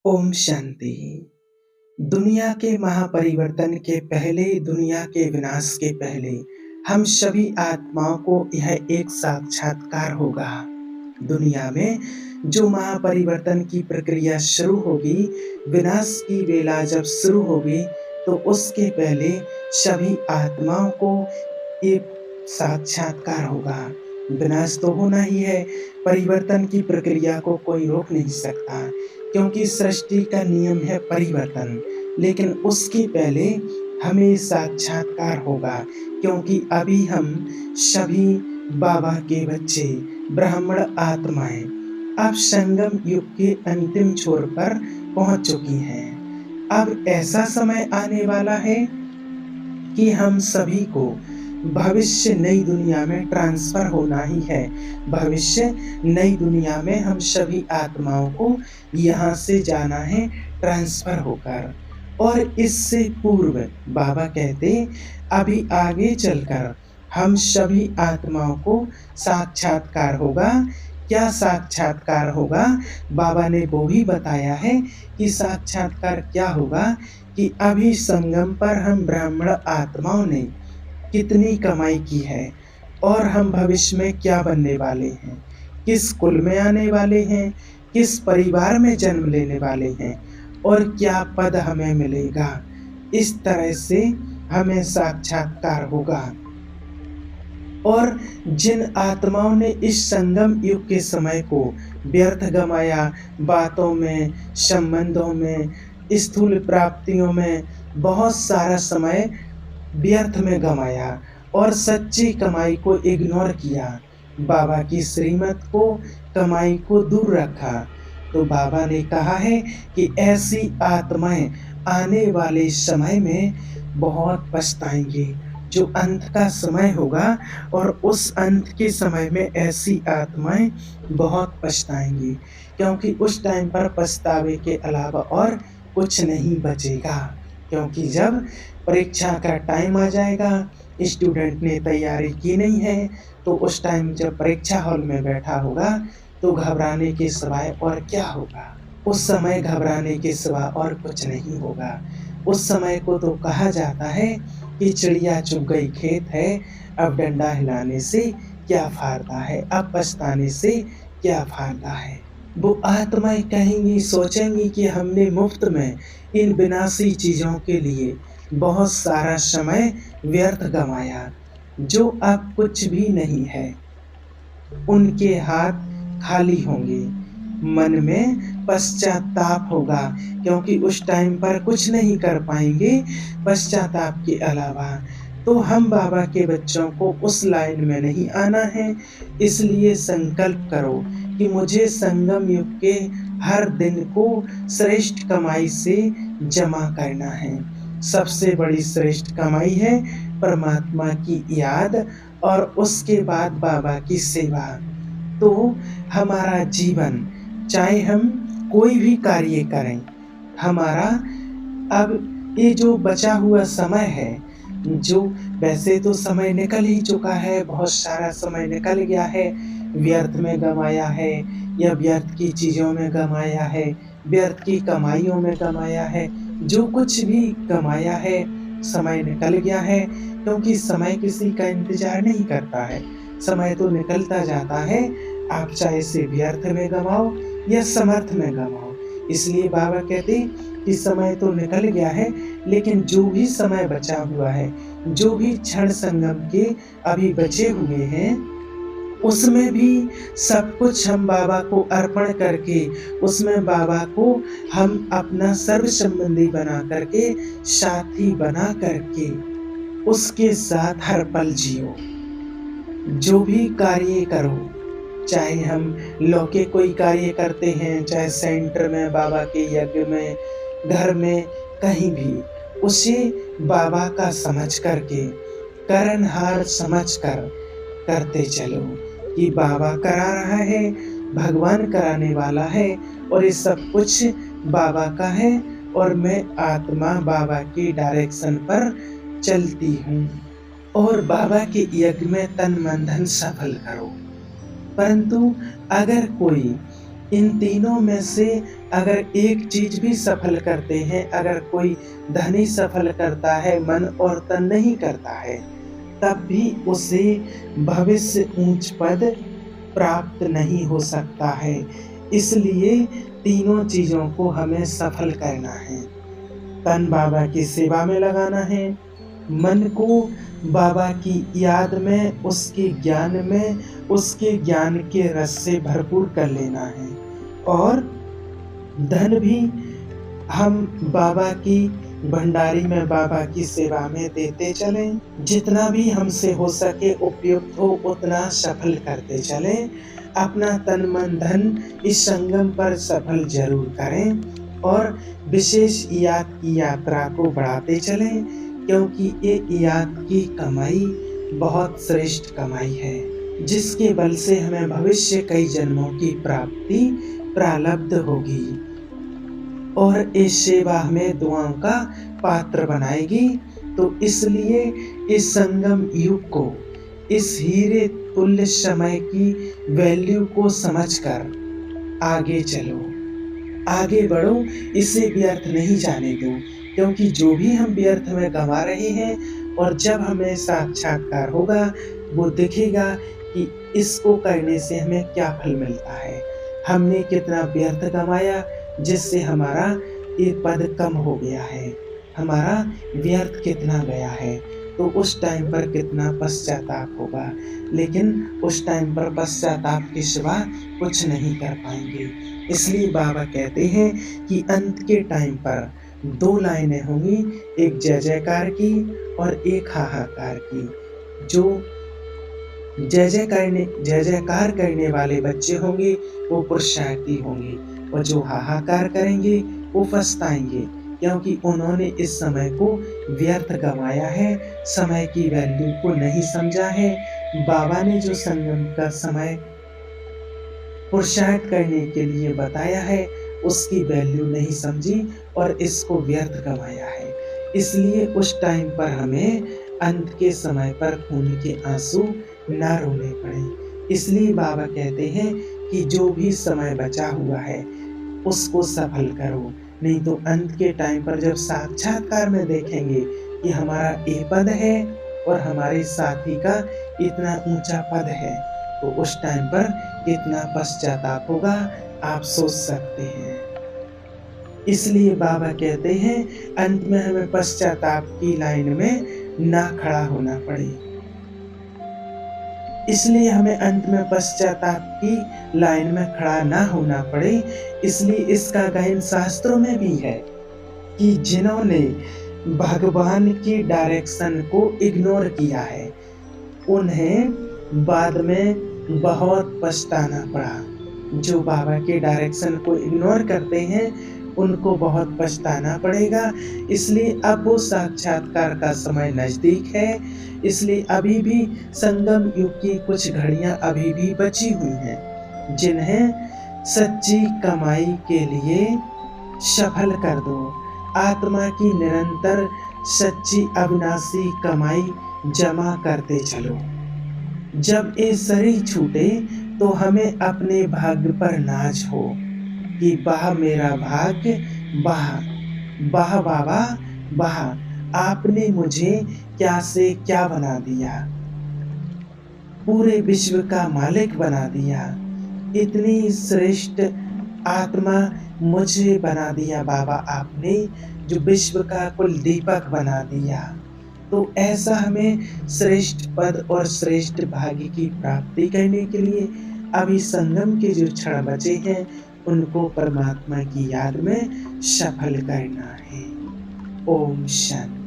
ओम शांति। दुनिया के महापरिवर्तन के पहले, दुनिया के विनाश के पहले हम सभी आत्माओं को यह एक साक्षात्कार होगा। दुनिया में जो महापरिवर्तन की प्रक्रिया शुरू होगी, विनाश की बेला जब शुरू होगी, तो उसके पहले सभी आत्माओं को एक साक्षात्कार होगा। विनाश तो होना ही है, परिवर्तन की प्रक्रिया को कोई रोक नहीं सकता, क्योंकि सृष्टि का नियम है परिवर्तन। लेकिन उसके पहले हमें साक्षात्कार होगा, क्योंकि अभी हम सभी बाबा के बच्चे, ब्राह्मण आत्माएं अब संगम युग के अंतिम छोर पर पहुंच चुकी हैं। अब ऐसा समय आने वाला है कि हम सभी को भविष्य नई दुनिया में ट्रांसफर होना ही है। भविष्य नई दुनिया में हम सभी आत्माओं को यहाँ से जाना है ट्रांसफर होकर। और इससे पूर्व बाबा कहते अभी आगे चलकर हम सभी आत्माओं को साक्षात्कार होगा। क्या साक्षात्कार होगा? बाबा ने वो भी बताया है कि साक्षात्कार क्या होगा, कि अभी संगम पर हम ब्राह्मण आत्माओं ने कितनी कमाई की है और हम भविष्य में क्या बनने वाले हैं, किस कुल में आने वाले हैं, किस परिवार में जन्म लेने वाले हैं और क्या पद हमें मिलेगा। इस तरह से हमें साक्षात्कार होगा। और जिन आत्माओं ने इस संगम युग के समय को व्यर्थ गमाया, बातों में, संबंधों में, स्थूल प्राप्तियों में बहुत सारा समय व्यर्थ में गमाया और सच्ची कमाई को इग्नोर किया, बाबा की श्रीमत को, कमाई को दूर रखा, तो बाबा ने कहा है कि ऐसी आत्माएं आने वाले समय में बहुत पछताएंगी। जो अंत का समय होगा और उस अंत के समय में ऐसी आत्माएं बहुत पछताएंगी, क्योंकि उस टाइम पर पछतावे के अलावा और कुछ नहीं बचेगा। क्योंकि जब परीक्षा का टाइम आ जाएगा, स्टूडेंट ने तैयारी की नहीं है, तो उस टाइम जब परीक्षा हॉल में बैठा होगा तो घबराने के सिवाय और क्या होगा। उस समय घबराने के सिवा और कुछ नहीं होगा। उस समय को तो कहा जाता है कि चिड़िया चुग गई खेत है, अब डंडा हिलाने से क्या फायदा है, अब पछताने से क्या फायदा है। वो आत्माएं कहेंगी, सोचेंगी कि हमने मुफ्त में इन विनाशी चीज़ों के लिए बहुत सारा समय व्यर्थ गंवाया, जो अब कुछ भी नहीं है। उनके हाथ खाली होंगे, मन में पश्चाताप होगा, क्योंकि उस टाइम पर कुछ नहीं कर पाएंगे पश्चाताप के अलावा। तो हम बाबा के बच्चों को उस लाइन में नहीं आना है, इसलिए संकल्प करो कि मुझे संगम युग के हर दिन को श्रेष्ठ कमाई से जमा करना है। सबसे बड़ी श्रेष्ठ कमाई है परमात्मा की याद और उसके बाद बाबा की सेवा। तो हमारा जीवन, चाहे हम कोई भी कार्य करें, हमारा अब ये जो बचा हुआ समय है, जो वैसे तो समय निकल ही चुका है, बहुत सारा समय निकल गया है, व्यर्थ में गंवाया है या व्यर्थ की चीज़ों में गंवाया है, व्यर्थ की कमाइयों में गंवाया है, जो कुछ भी कमाया है समय निकल गया है। क्योंकि समय किसी का इंतजार नहीं करता है, समय तो निकलता जाता है। आप चाहे इसे व्यर्थ में गंवाओ या समर्थ में गंवाओ। इसलिए बाबा कहते कि समय तो निकल गया है, लेकिन जो भी समय बचा हुआ है, जो भी क्षण संगम के अभी बचे हुए हैं, उसमें भी सब कुछ हम बाबा को अर्पण करके, उसमें बाबा को हम अपना सर्व संबंधी बना करके, साथी बना करके उसके साथ हर पल जियो। जो भी कार्य करो, चाहे हम लौकिक कोई कार्य करते हैं, चाहे सेंटर में, बाबा के यज्ञ में, घर में, कहीं भी, उसे बाबा का समझ करके, करनहार समझ कर करते चलो कि बाबा करा रहा है, भगवान कराने वाला है और ये सब कुछ बाबा का है और मैं आत्मा बाबा की डायरेक्शन पर चलती हूँ। और बाबा के यज्ञ में तन मन धन सफल करो। परंतु अगर कोई इन तीनों में से अगर एक चीज भी सफल करते हैं, अगर कोई धनी सफल करता है, मन और तन नहीं करता है, तब भी उसे भविष्य ऊंच पद प्राप्त नहीं हो सकता है। इसलिए तीनों चीजों को हमें सफल करना है। तन बाबा की सेवा में लगाना है, मन को बाबा की याद में, उसके ज्ञान में, उसके ज्ञान के रस से भरपूर कर लेना है, और धन भी हम बाबा की भंडारी में, बाबा की सेवा में देते चलें। जितना भी हमसे हो सके उपयुक्त हो उतना सफल करते चलें। अपना तन मन धन इस संगम पर सफल जरूर करें, और विशेष याद की यात्रा को बढ़ाते चलें, क्योंकि ये याद की कमाई बहुत श्रेष्ठ कमाई है, जिसके बल से हमें भविष्य कई जन्मों की प्राप्ति प्रारब्ध होगी, और इस सेवा हमें दुआओं का पात्र बनाएगी। तो इसलिए इस संगम युग को, इस हीरे तुल्य समय की वैल्यू को समझकर आगे चलो, आगे बढ़ो, इसे व्यर्थ नहीं जाने दो, क्योंकि जो भी हम व्यर्थ में गंवा रहे हैं, और जब हमें साक्षात्कार होगा वो दिखेगा कि इसको करने से हमें क्या फल मिलता है, हमने कितना व्यर्थ गंवाया, जिससे हमारा ये पद कम हो गया है, हमारा व्यर्थ कितना गया है। तो उस टाइम पर कितना पश्चाताप होगा, लेकिन उस टाइम पर पश्चाताप के सिवा कुछ नहीं कर पाएंगे। इसलिए बाबा कहते हैं कि अंत के टाइम पर 2 लाइनें होंगी, एक जय जयकार की और एक हाहाकार की। जो जय जयकार करने वाले बच्चे होंगे वो पुरुषार्थी होंगे, और जो हाहाकार करेंगे वो पछताएंगे, क्योंकि उन्होंने इस समय को व्यर्थ गंवाया है, समय की वैल्यू को नहीं समझा है। बाबा ने जो संगम का समय पुरुषार्थ करने के लिए बताया है, उसकी वैल्यू नहीं समझी और इसको व्यर्थ गंवाया है। इसलिए उस टाइम पर हमें अंत के समय पर खून के आंसू ना रोने पड़े। इसलिए बाबा कहते हैं कि जो भी समय बचा हुआ है उसको सफल करो, नहीं तो अंत के टाइम पर जब साक्षात्कार में देखेंगे कि हमारा ये पद है और हमारे साथी का इतना ऊंचा पद है, तो उस टाइम पर कितना पश्चाताप होगा आप सोच सकते हैं। इसलिए बाबा कहते हैं अंत में हमें पश्चाताप की लाइन में ना खड़ा होना पड़े। इसलिए हमें अंत में पश्चाताप की लाइन में खड़ा ना होना पड़े। इसलिए इसका गायन शास्त्रों में भी है कि जिन्होंने भगवान की डायरेक्शन को इग्नोर किया है उन्हें बाद में बहुत पछताना पड़ा। जो बाबा के डायरेक्शन को इग्नोर करते हैं उनको बहुत पछताना पड़ेगा। इसलिए अब वो साक्षात्कार का समय नजदीक है। इसलिए अभी भी संगम युग की कुछ घड़ियां अभी भी बची हुई हैं, जिन्हें सच्ची कमाई के लिए सफल कर दो। आत्मा की निरंतर सच्ची अविनाशी कमाई जमा करते चलो। जब ये शरीर छूटे तो हमें अपने भाग्य पर नाज हो कि वाह मेरा भाग्य, वाह वाह बाबा वाह, आपने मुझे क्या से क्या बना दिया, पूरे विश्व का मालिक बना दिया, इतनी श्रेष्ठ आत्मा मुझे बना दिया बाबा आपने, जो विश्व का कुल दीपक बना दिया। तो ऐसा हमें श्रेष्ठ पद और श्रेष्ठ भाग्य की प्राप्ति करने के लिए अभी संगम के जो क्षण बचे हैं उनको परमात्मा की याद में सफल करना है। ओम शांति।